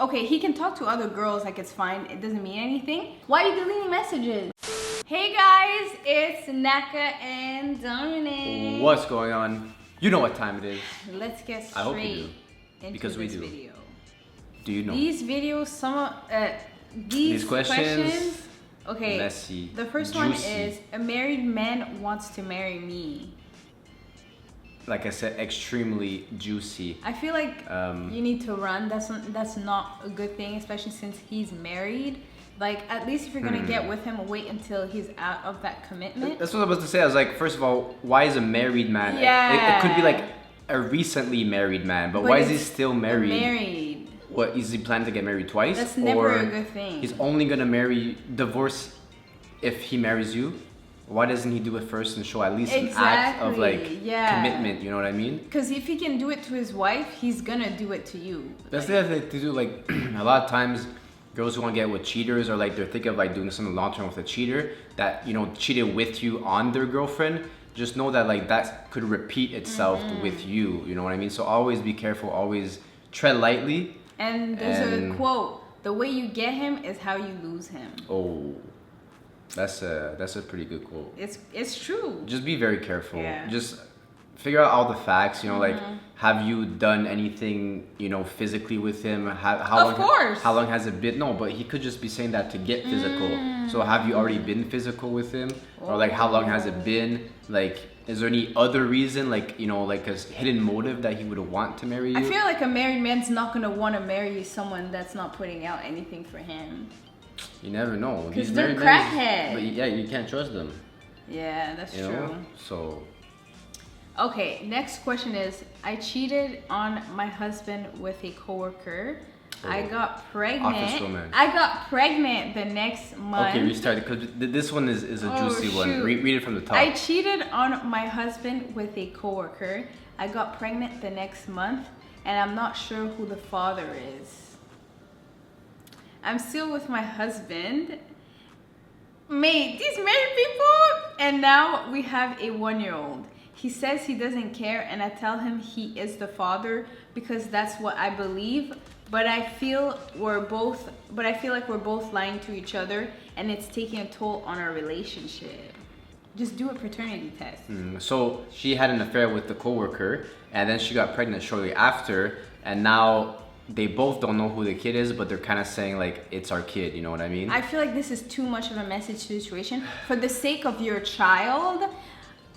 Okay, he can talk to other girls, like it's fine. It doesn't mean anything. Why are you deleting messages? Hey guys, it's Naka and Dominic. What's going on? You know what time it is. Let's get straight I hope you do. into Because this we do. video. Do you know? These videos, these questions. Okay, messy, the first juicy. one is, a married man wants to marry me. Like I said, extremely juicy. I feel like you need to run. That's not a good thing, especially since he's married. Like, at least if you're gonna get with him, wait until he's out of that commitment. That's what I was about to say. I was like, first of all, why is a married man? Yeah. It could be like a recently married man, but why is he still married? Married. What, is he planning to get married twice? That's never a good thing. He's only gonna divorce if he marries you? Why doesn't he do it first and show at least an act of like commitment? You know what I mean? Because if he can do it to his wife, he's gonna do it to you. That's the other thing to do. Like a lot of times, girls who want to get with cheaters, or like they're thinking of like doing something long term with a cheater that, you know, cheated with you on their girlfriend. Just know that like that could repeat itself with you. You know what I mean? So always be careful. Always tread lightly. And there's a quote: "The way you get him is how you lose him." Oh. That's a pretty good quote. It's true. Just be very careful. Yeah. Just figure out all the facts. You know, like, have you done anything, you know, physically with him? How long has it been? No, but he could just be saying that to get physical. So have you already been physical with him, or like how long has it been? Like, is there any other reason, like, you know, like a hidden motive that he would want to marry you? I feel like a married man's not gonna want to marry someone that's not putting out anything for him. You never know. Because they're crackheads. But yeah, you can't trust them. Yeah, that's true. Know? So. Okay, next question is, I cheated on my husband with a coworker. Oh. I got pregnant. Office romance. I got pregnant the next month. Okay, restart, because this one is a juicy one. Read it from the top. I cheated on my husband with a coworker. I got pregnant the next month, and I'm not sure who the father is. I'm still with my husband. Mate, these married people! And now we have a 1-year-old. He says he doesn't care, and I tell him he is the father because that's what I believe. But I feel like we're both lying to each other, and it's taking a toll on our relationship. Just do a paternity test. So she had an affair with the coworker, and then she got pregnant shortly after, and now they both don't know who the kid is, but they're kind of saying like, it's our kid, you know what I mean? I feel like this is too much of a message situation. For the sake of your child,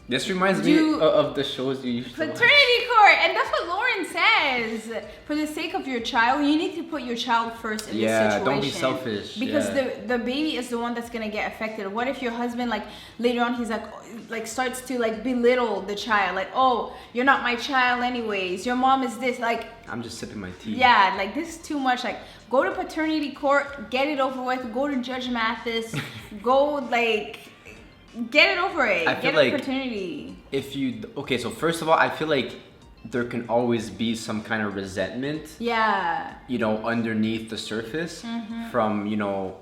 this reminds me of the shows you used to watch. Paternity court, and that's what Lauren says. For the sake of your child, you need to put your child first in this situation. Yeah, don't be selfish. Because the baby is the one that's gonna get affected. What if your husband, like, later on, he's like starts to like belittle the child, like, oh, you're not my child anyways, your mom is this, like. I'm just sipping my tea. Yeah, like, this is too much. Like, go to paternity court, get it over with. Go to Judge Mathis. Go, like, get it over it. I feel get like paternity. So first of all, I feel like there can always be some kind of resentment. Yeah. You know, underneath the surface from, you know,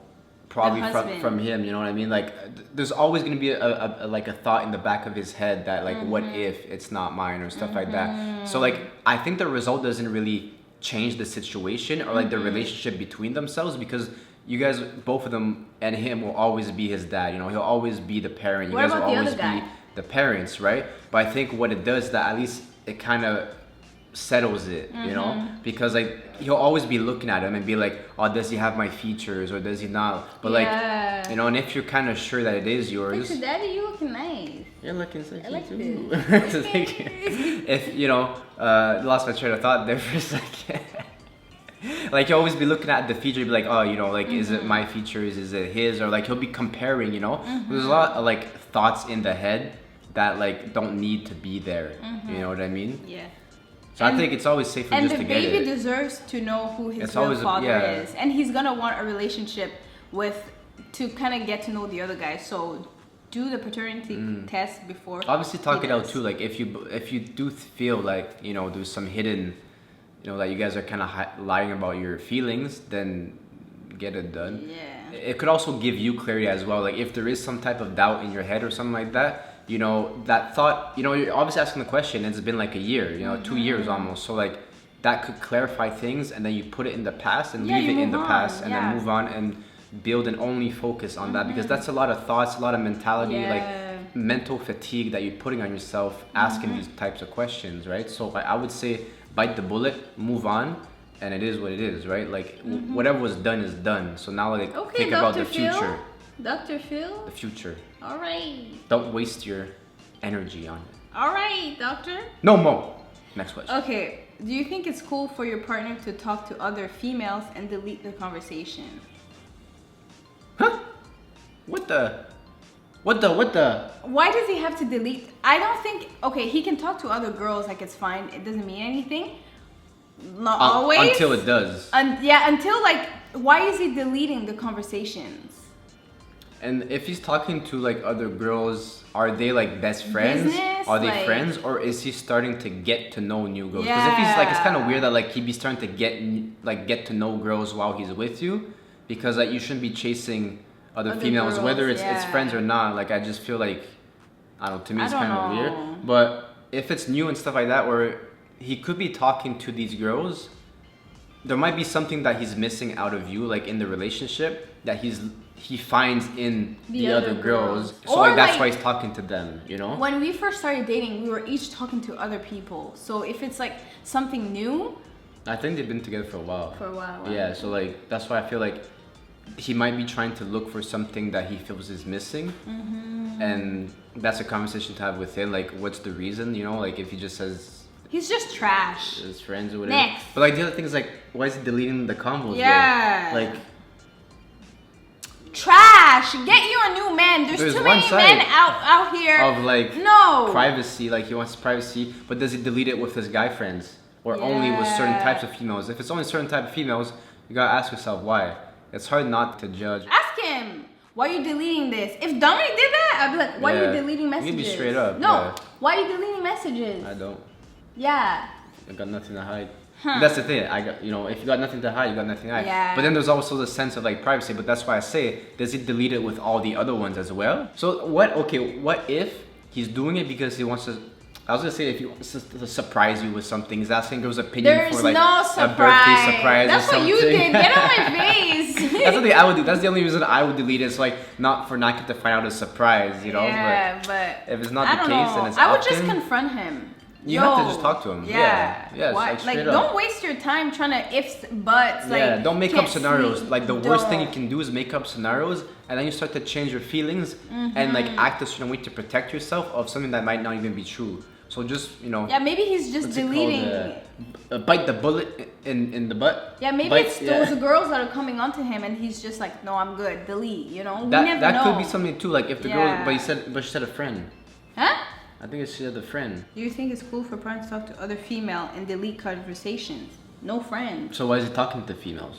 probably from him, you know what I mean? Like, there's always going to be a thought in the back of his head that like, what if it's not mine, or stuff like that. So like, I think the result doesn't really change the situation or like the relationship between themselves, because you guys, both of them and him, will always be his dad. You know, he'll always be the parent. You guys will always be the parents, right? But I think what it does is that at least it kind of settles it, you know, because like he'll always be looking at him and be like, oh, does he have my features or does he not? But like, you know, and if you're kind of sure that it is yours, Thanks, Daddy, you looking nice. You're looking sexy like too. Thank you. If you know, lost my train of thought there for a second. Like, he'll always be looking at the feature, be like, oh, you know, like, is it my features, is it his, or like he'll be comparing, you know. There's a lot of like thoughts in the head that like don't need to be there. You know what I mean? Yeah. So I think it's always safer just to get it. And the baby deserves to know who his real father is. And he's going to want a relationship to kind of get to know the other guy. So do the paternity test before. Obviously talk it out too. Like, if you do feel like, you know, there's some hidden, you know, that you guys are kind of lying about your feelings, then get it done. Yeah. It could also give you clarity as well. Like, if there is some type of doubt in your head or something like that, you know, that thought, you know, you're obviously asking the question, it's been like a year, you know, 2 years almost. So like, that could clarify things, and then you put it in the past and Yeah, leave you it in the move past, on, and yeah. then move on and build and only focus on that, because that's a lot of thoughts, a lot of mentality, Yeah. like mental fatigue that you're putting on yourself asking these types of questions, right? So I would say bite the bullet, move on, and it is what it is, right? Like whatever was done is done. So now like Okay, think about the Dr. Phil. future. Dr. Phil. The future. All right. Don't waste your energy on it. All right, doctor. No more. Next question. Okay. Do you think it's cool for your partner to talk to other females and delete the conversation? Huh? What the? What the? Why does he have to delete? I don't think. Okay, he can talk to other girls. Like it's fine. It doesn't mean anything. Not always. Until it does. Until like, why is he deleting the conversations? And if he's talking to like other girls, are they like best friends? Business, Are they like- friends, or is he starting to get to know new girls? Because if he's like, it's kind of weird that like he'd be starting to get to know girls while he's with you, because like you shouldn't be chasing other females, girls, whether it's yeah. friends or not. Like I just feel like, I don't know, to me it's I don't kind of know. weird. But if it's new and stuff like that, where he could be talking to these girls, there might be something that he's missing out of you, like in the relationship, that he finds in the other girls. So Or like that's like- why he's talking to them, you know? When we first started dating, we were each talking to other people. So if it's like something new, I think they've been together for a while. wow. Yeah, so like that's why I feel like he might be trying to look for something that he feels is missing. And that's a conversation to have with him. Like, what's the reason, you know? Like if he just says He's just trash. his friends or whatever. Next. But like the other thing is like, why is he deleting the combos? Yeah. Though? Like, Trash. Get you a new man. There's too one many side men out here. of like No. privacy, like he wants privacy, but does he delete it with his guy friends or only with certain Yeah. types of females? If it's only certain type of females, you gotta ask yourself why. It's hard not to judge. Ask him. Why are you deleting this? If Dominic did that, I'd be like, why are Yeah. you deleting You messages? be straight up, No. yeah. Why are you deleting messages? I don't. Yeah. I got nothing to hide. That's the thing. I got, if you got nothing to hide, you got nothing to hide. Yeah. But then there's also the sense of like privacy. But that's why I say, does he delete it with all the other ones as well? So what? Okay, what if he's doing it because he wants to? I was gonna say if he wants to surprise you with something, he's asking girls' opinion There's for like no a surprise. birthday surprise That's or something. what you did. Get on my face. That's something I would do. That's the only reason I would delete it. It's like not for not get to find out a surprise, you know. Yeah, but if it's not I the don't case know. and it's I would just often, confront him. You have to just talk to him. Yeah. Yeah. Why? Like, straight up. don't waste your time trying to ifs, buts. Yeah, Like, don't make up can't scenarios. sleep. Like the worst thing you Don't. can do is make up scenarios, and then you start to change your feelings and like act a certain way to protect yourself of something that might not even be true. So just Yeah, maybe he's just what's it called? deleting. Bite the bullet in the butt. Yeah, maybe Bite- it's yeah. those girls that are coming onto him, and he's just like, no, I'm good. Delete. You know, we That never that know. could be something too. Like if the girl, Yeah. but she said a friend. Huh? I think she said a friend. Do you think it's cool for partners to talk to other female and delete conversations? No friend. So why is he talking to females?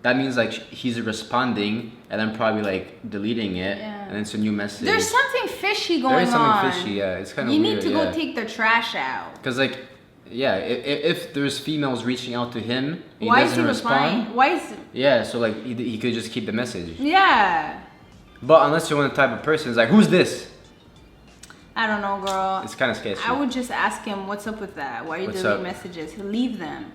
That means like he's responding and then probably like deleting it, Yeah. and then it's a new message. There's something fishy going on. There is something fishy. Yeah, it's kind of You weird. need to yeah. go take the trash out. Because like, yeah, if there's females reaching out to him, he Why is doesn't he respond. replying? Why is? Yeah, so like he could just keep the message. Yeah. But unless you're one of the type of person, it's like, who's this? I don't know, girl. It's kind of sketchy. I would just ask him, what's up with that? Why are you What's deleting up? messages? Leave them.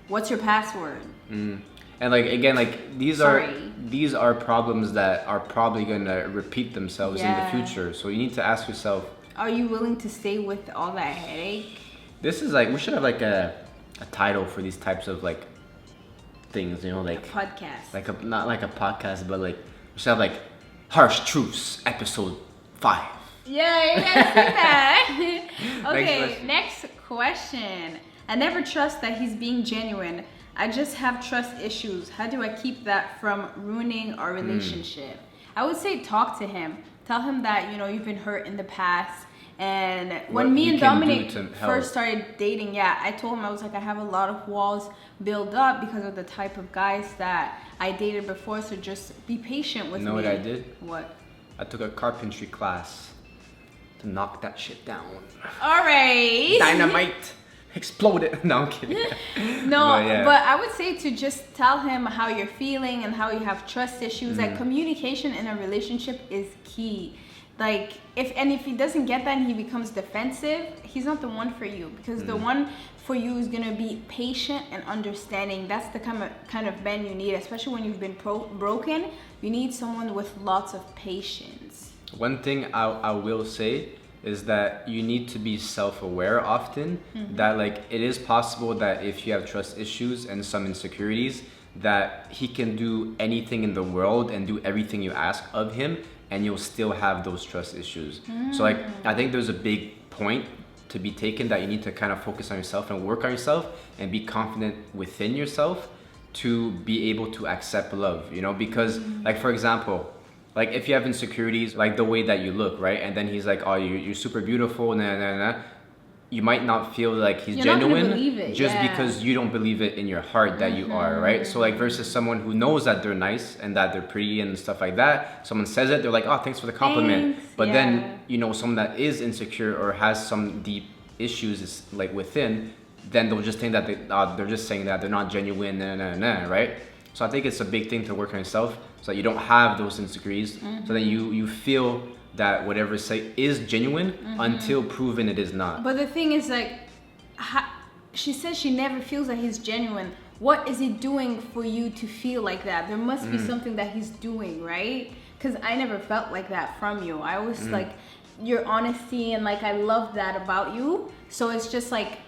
What's your password? And like again, like these are problems that are probably gonna repeat themselves in Yeah. the future. So you need to ask yourself. Are you willing to stay with all that headache? This is like we should have like a title for these types of like things, like Podcast. like not like a podcast, but like we should have like Harsh Truths episode 5. Yeah, you guys see that. Okay, question. next question. I never trust that he's being genuine. I just have trust issues. How do I keep that from ruining our relationship? I would say talk to him. Tell him that, you've been hurt in the past. And when What me you and can do Dominic to help. first started dating, I told him, I was like, I have a lot of walls built up because of the type of guys that I dated before. So just be patient with me. You know what I did? What? I took a carpentry class to knock that shit down. All right. Dynamite. Explode it. No, I'm kidding. No, yeah. but I would say to just tell him how you're feeling and how you have trust issues. Like communication in a relationship is key. Like if he doesn't get that and he becomes defensive, he's not the one for you, because the one for you is gonna be patient and understanding. That's the kind of man you need, especially when you've been broken. You need someone with lots of patience. One thing I will say is that you need to be self-aware often, that like it is possible that if you have trust issues and some insecurities, that he can do anything in the world and do everything you ask of him, and you'll still have those trust issues. So like I think there's a big point to be taken, that you need to kind of focus on yourself and work on yourself and be confident within yourself to be able to accept love, you know? Because like, for example, like if you have insecurities, like the way that you look, right? And then he's like, oh, you're super beautiful, you might not feel like he's genuine just because you don't believe it in your heart that you are, right? So like versus someone who knows that they're nice and that they're pretty and stuff like that, someone says it, they're like, oh, thanks for the compliment. But then, you know, someone that is insecure or has some deep issues is like within, then they'll just think that they're just saying that they're not genuine, right? So I think it's a big thing to work on yourself so that you don't have those insecurities, so that you feel that whatever say is genuine until proven it is not. But the thing is, like, she says she never feels that he's genuine. What is he doing for you to feel like that? There must be something that he's doing, right? Because I never felt like that from you. I always like your honesty, and like I love that about you. So it's just like,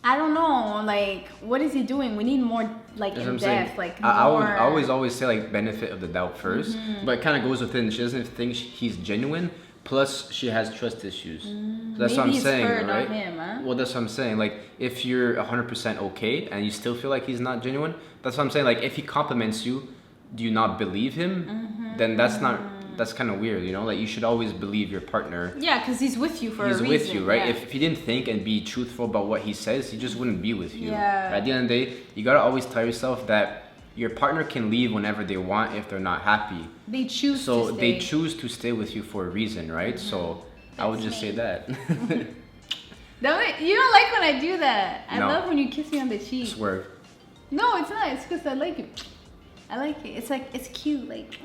I don't know, like, what is he doing? We need more, like, in depth, like, more. I would always say, like, benefit of the doubt first, but it kind of goes within. She doesn't think he's genuine, plus she has trust issues. So that's what I'm saying, right? Not him, huh? Well, that's what I'm saying. Like, if you're 100% okay and you still feel like he's not genuine, that's what I'm saying. Like, if he compliments you, do you not believe him? Then that's kind of weird, you know? Like, you should always believe your partner. Yeah, because he's with you for a reason. He's with you, right? Yeah. If he didn't think and be truthful about what he says, he just wouldn't be with you. Yeah. At the end of the day, you gotta always tell yourself that your partner can leave whenever they want if they're not happy. They choose to stay. So they choose to stay with you for a reason, right? So I would just say that. You don't like when I do that. I love when you kiss me on the cheek. Swerve. No, it's not. It's because I like it. I like it. It's like, it's cute. Like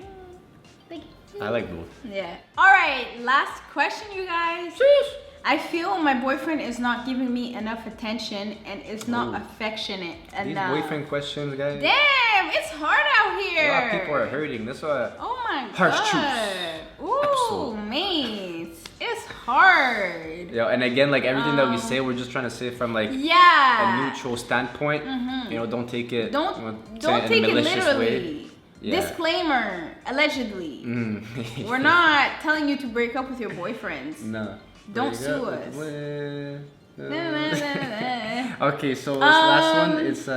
I like both. Yeah. All right, last question, you guys. Sheesh. I feel my boyfriend is not giving me enough attention and is not affectionate enough. These boyfriend questions, guys. Damn, it's hard out here. A lot of people are hurting. That's why. Oh my god. Harsh truths. Ooh, mates. It's hard. Yeah, and again, like everything that we say, we're just trying to say from like a neutral standpoint. You know, don't take it. Don't take it literally. Way. Yeah. Disclaimer, allegedly. We're not telling you to break up with your boyfriends. No. Don't sue us. Okay, so this last one is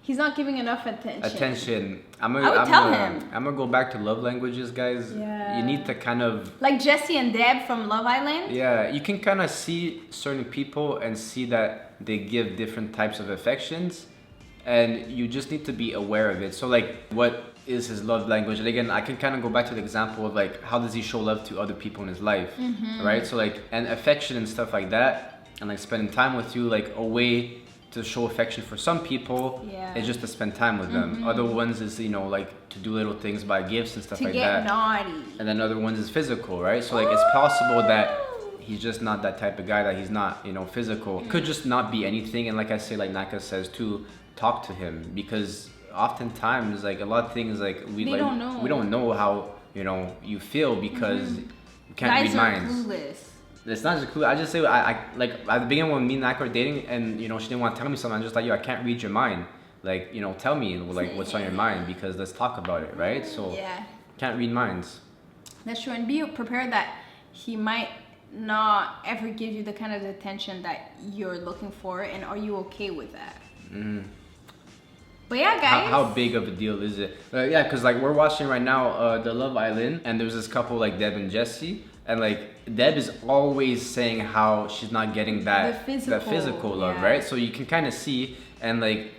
he's not giving enough attention. I would tell him. I'm gonna go back to love languages, guys. Yeah. You need to kind of like Jesse and Deb from Love Island. Yeah, you can kind of see certain people and see that they give different types of affections, and you just need to be aware of it. So like, what is his love language? And again, I can kind of go back to the example of like, how does he show love to other people in his life, right? So like, and affection and stuff like that, and like spending time with you, like a way to show affection for some people is just to spend time with them. Other ones is, you know, like to do little things, buy gifts and stuff like that. To get naughty. And then other ones is physical, right? So like, it's possible that he's just not that type of guy, that he's not, you know, physical. Could just not be anything. And like I say, like Naka says too, talk to him, because oftentimes like a lot of things like we don't know how, you know, you feel, because you can't read minds. Clueless. It's not just clueless. I just say I like at the beginning when me and Naka were dating, and you know, she didn't want to tell me something, I'm just like, yo, I can't read your mind. Like, you know, tell me like what's on your mind, because let's talk about it, right? So can't read minds. That's true. And be prepared that he might not ever give you the kind of attention that you're looking for, and are you okay with that? But yeah, guys. How big of a deal is it? Yeah, because like we're watching right now the Love Island, and there's this couple like Deb and Jesse, and like Deb is always saying how she's not getting that physical love, right? So you can kind of see, and like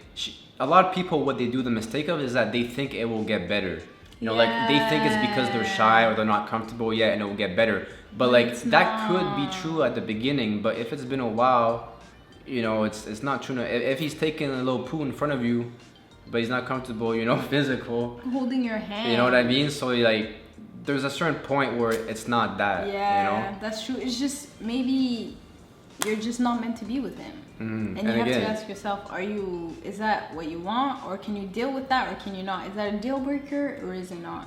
a lot of people, what they do the mistake of is that they think it will get better. You know, like they think it's because they're shy or they're not comfortable yet, and it will get better. But like that could be true at the beginning, but if it's been a while, you know, it's not true. If he's taking a little poo in front of you, but he's not comfortable, you know, physical, holding your hand, you know what I mean? So like there's a certain point where it's not that. Yeah, you know, that's true. It's just maybe you're just not meant to be with him. And you have to ask yourself, is that what you want, or can you deal with that, or can you not? Is that a deal breaker, or is it not?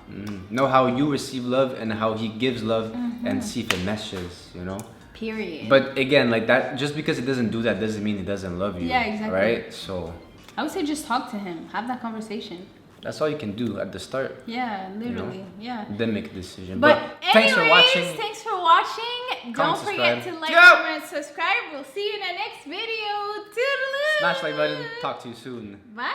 Know how you receive love and how he gives love, and see if it meshes, you know? Period. But again, like that, just because it doesn't do that doesn't mean it doesn't love you. Yeah, exactly. Right? So I would say just talk to him. Have that conversation. that's all you can do at the start. Yeah, literally. Yeah. Then make a decision. But anyways, thanks for watching. Don't forget to like, Yep. comment, subscribe. We'll see you in the next video. Toodaloo. Smash like button. Talk to you soon. Bye.